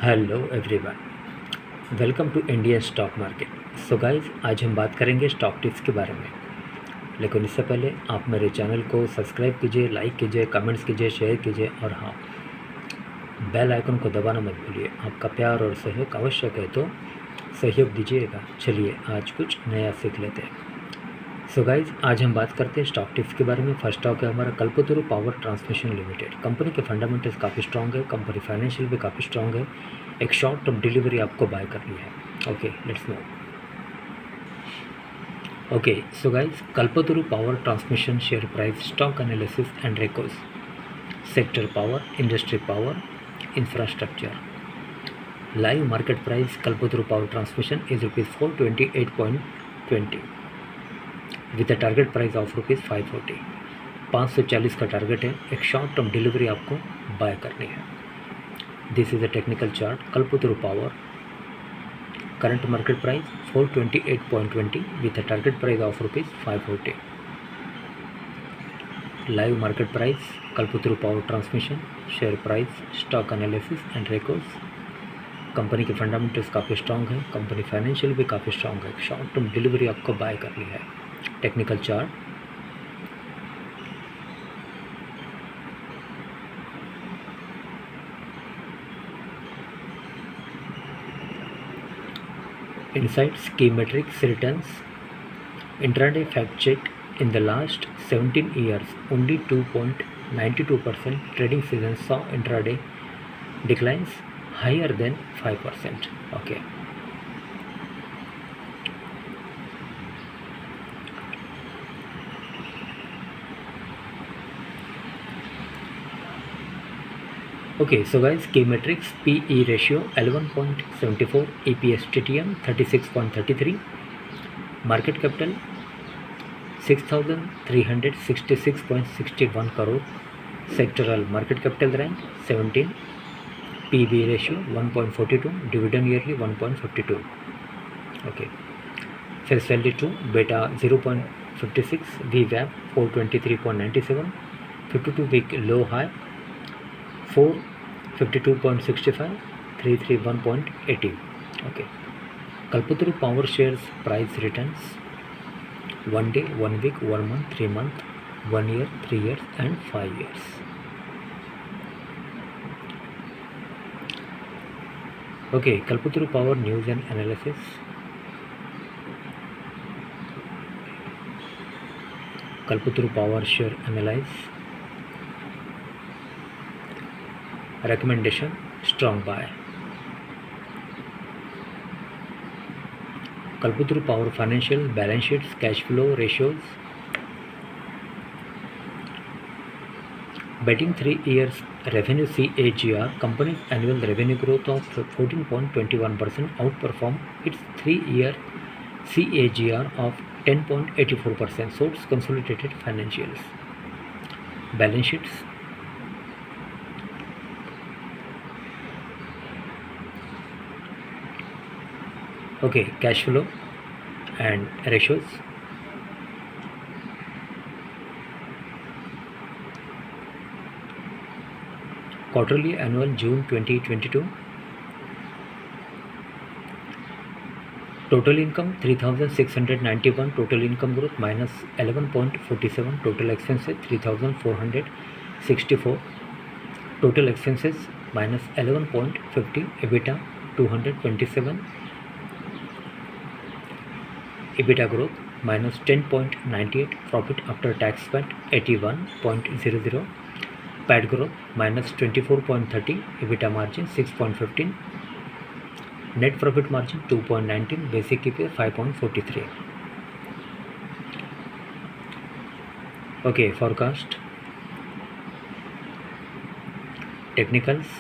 Hello everyone, welcome to Indian stock market. So guys, आज हम बात करेंगे स्टॉक टिप्स के बारे में। लेकिन इससे पहले आप मेरे चैनल को सब्सक्राइब कीजिए, लाइक कीजिए, कमेंट्स कीजिए, शेयर कीजिए और हाँ, बेल आइकन को दबाना मत भूलिए। आपका प्यार और सहयोग आवश्यक है, तो सहयोग दीजिएगा। चलिए आज कुछ नया सीख लेते हैं। सो गाइज, आज हम बात करते हैं स्टॉक टिप्स के बारे में। फर्स्ट स्टॉक है हमारा Kalpataru power transmission limited. Company के फंडामेंटल्स काफ़ी स्ट्रॉन्ग है, कंपनी फाइनेंशियल भी काफ़ी स्ट्रॉन्ग है। एक शॉर्ट टर्म डिलीवरी आपको बाय करनी है। Okay, let's move. Okay, so guys, Kalpataru power transmission share price, stock analysis and recos. Sector power, industry power, infrastructure. Live market price Kalpataru power transmission is ₹428.20 with a target price of ₹540। 540 का target है। एक short term delivery आपको buy करनी है। This is a technical chart. Kalpataru power current market price ₹428.20 with a target price of ₹540। Live market price Kalpataru power transmission share price, stock analysis and recos. Company के fundamentals काफ़ी strong है, company financial भी काफ़ी strong है। Short term delivery आपको buy करनी है। Technical chart. Insights, key metrics, returns. Intraday fact check. In the last 17 years, only 2.92% trading season saw intraday declines higher than 5%. Okay. Okay, so guys, key metrics: PE ratio 11.74, EPS TTM 36.33, market capital 6,366.61 crore, sectoral market capital rank 17, PB ratio 1.42, dividend yearly 1.52. Okay, face value 2, beta 0.56, VWAP 423.97, 52 week low high 452.65, 331.80. Okay, Kalpataru Power shares price returns: 1 day, 1 week, 1 month, 3 month, 1 year, 3 years and 5 years. Okay, Kalpataru Power news and analysis. Kalpataru Power share analyze. Recommendation: strong buy. Kalpataru Power financial, balance sheets, cash flow ratios. Betting 3 years revenue CAGR, company's annual revenue growth of 14.21% outperform its 3-year CAGR of 10.84%. Source: consolidated financials. Balance sheets. Okay, cash flow and ratios. Quarterly, annual, June 2022. Total income 3,691, total income growth minus 11.47, total expenses 3,464, total expenses minus 11.50, EBITDA 227, EBITDA growth minus 10.98, profit after tax spent 81.00, PAT growth minus 24.30, EBITDA margin 6.15, net profit margin 2.19, basic EPS 5.43. Okay, forecast. Technicals.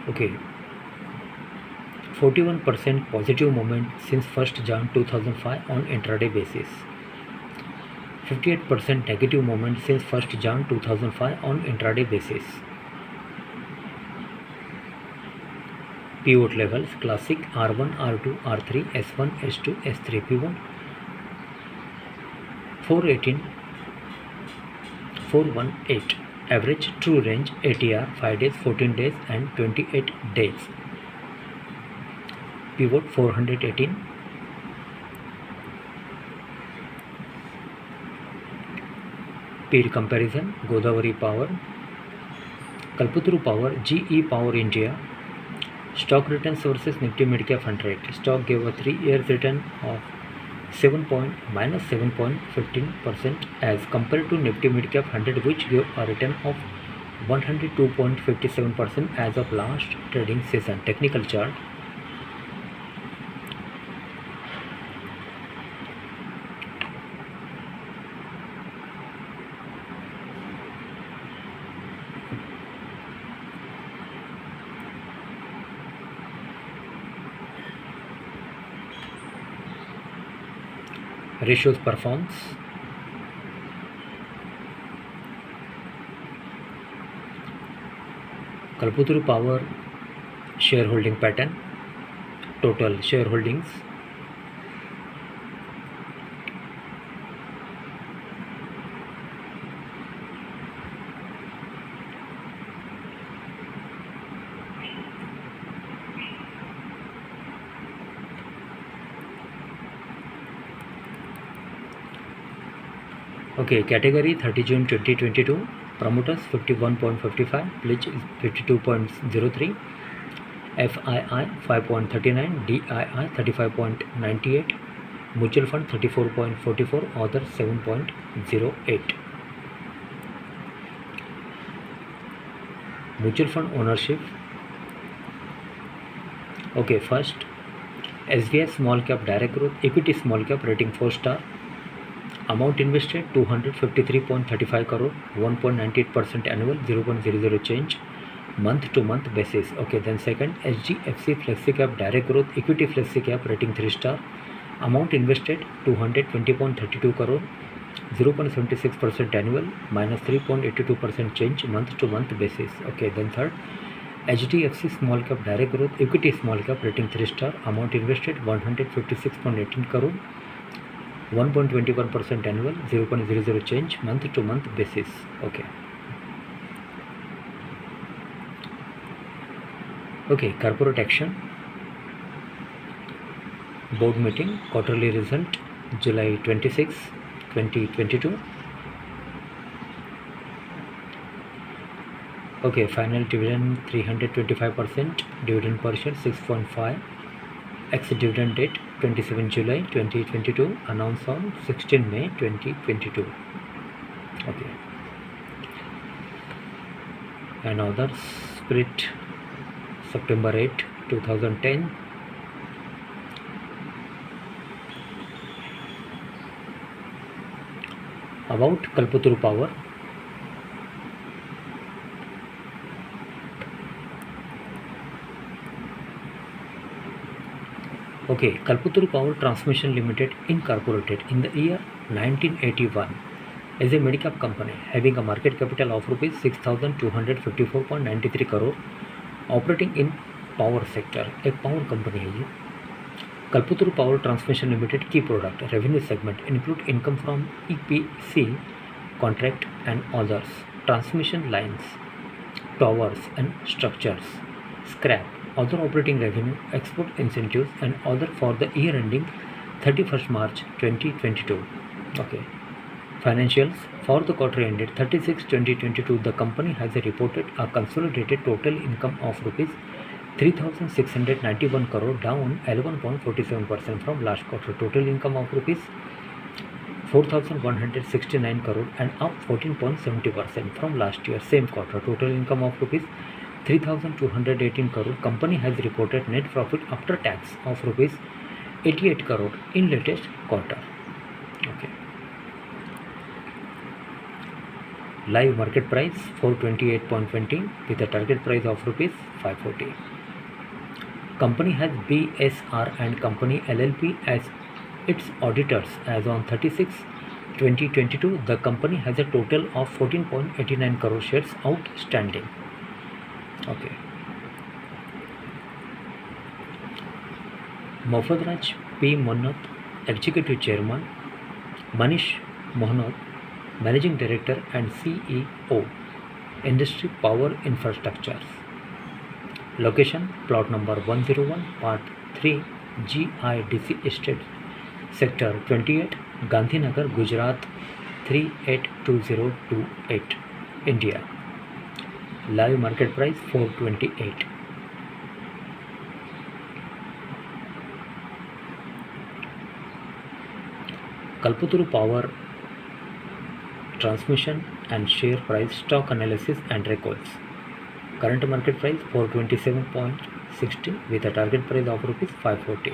Okay, 41% positive movement since 1st Jan 2005 on intraday basis. 58% negative movement since 1st Jan 2005 on intraday basis. Pivot levels classic R1, R2, R3, S1, S2, S3 pivot 418, 418. Average true range ATR 5 days, 14 days and 28 days. Pivot 418. Peer comparison Godavari Power, Kalpataru Power, GE Power India. Stock returns versus Nifty Midcap 100. Stock gave a 3 years return of minus 7.15% as compared to Nifty Midcap 100, which gave a return of 102.57% as of last trading session. Technical chart. Ratios performs. Kalpataru Power shareholding pattern, total shareholdings. Okay, category 30 June 2022. Promoters 51.55, pledge is 52.03, FII 5.39, DII 35.98, mutual fund 34.44, others 7.08. Mutual fund ownership. Okay, first SBI small cap direct growth equity small cap rating 4-star. Amount invested 253.35 crore, 1.98% annual, 0.00 change, month to month basis. Okay, then second HDFC FlexiCap direct growth equity FlexiCap rating 3-star. Amount invested 220.32 crore, 0.76% annual, minus 3.82% change, month to month basis. Okay, then third HDFC small cap direct growth equity small cap rating 3-star. Amount invested 156.18 crore, 1.21% annual, 0.00 change, month to month basis. Okay. Okay, corporate action. Board meeting, quarterly result, July 26, 2022. Okay, final dividend 325%, dividend per share 6.5. Ex-dividend date 27 July 2022, announced on 16 May 2022. Okay. And others, split September 8, 2010. About Kalpataru Power. Okay, Kalpataru Power Transmission Limited incorporated in the year 1981 as a mid-cap company having a market capital of rupees 6,254.93 crore, operating in power sector. एक power company है ये. Kalpataru Power Transmission Limited key product revenue segment include income from EPC contract and others, transmission lines, towers and structures, scrap, other operating revenue, export incentives and other for the year ending 31st March 2022. Okay. Financials for the quarter ended 36/2022. The company has reported a consolidated total income of rupees 3,691 crore, down 11.47% from last quarter. Total income of rupees 4,169 crore and up 14.70% from last year same quarter. Total income of rupees 3,218 crore. Company has reported net profit after tax of rupees 88 crore in latest quarter. Okay. Live market price 428.20 with a target price of rupees 540. Company has BSR and Company LLP as its auditors as on 36 2022 the company has a total of 14.89 crore shares outstanding. Okay. Mofadraj P. Monnat, Executive Chairman, Manish Mohanot, Managing Director and CEO, Industry Power Infrastructures. Location plot number 101 part 3 GIDC Estate Sector 28 Gandhinagar Gujarat 382028 India. Live market price 428. Kalpataru Power Transmission and Share Price Stock Analysis and Records. Current market price 427.60 with a target price of rupees 540.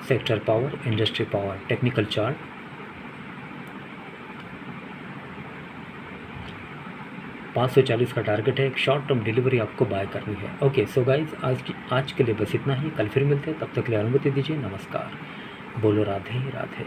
Sector Power, Industry Power, Technical Chart. $540 का target है। एक short term delivery आपको buy करनी है। Okay so guys आज के लिए बस इतना ही। कल फिर मिलते हैं, तब तक के लिए अनुमति दीजिए। नमस्कार। बोलो राधे राधे।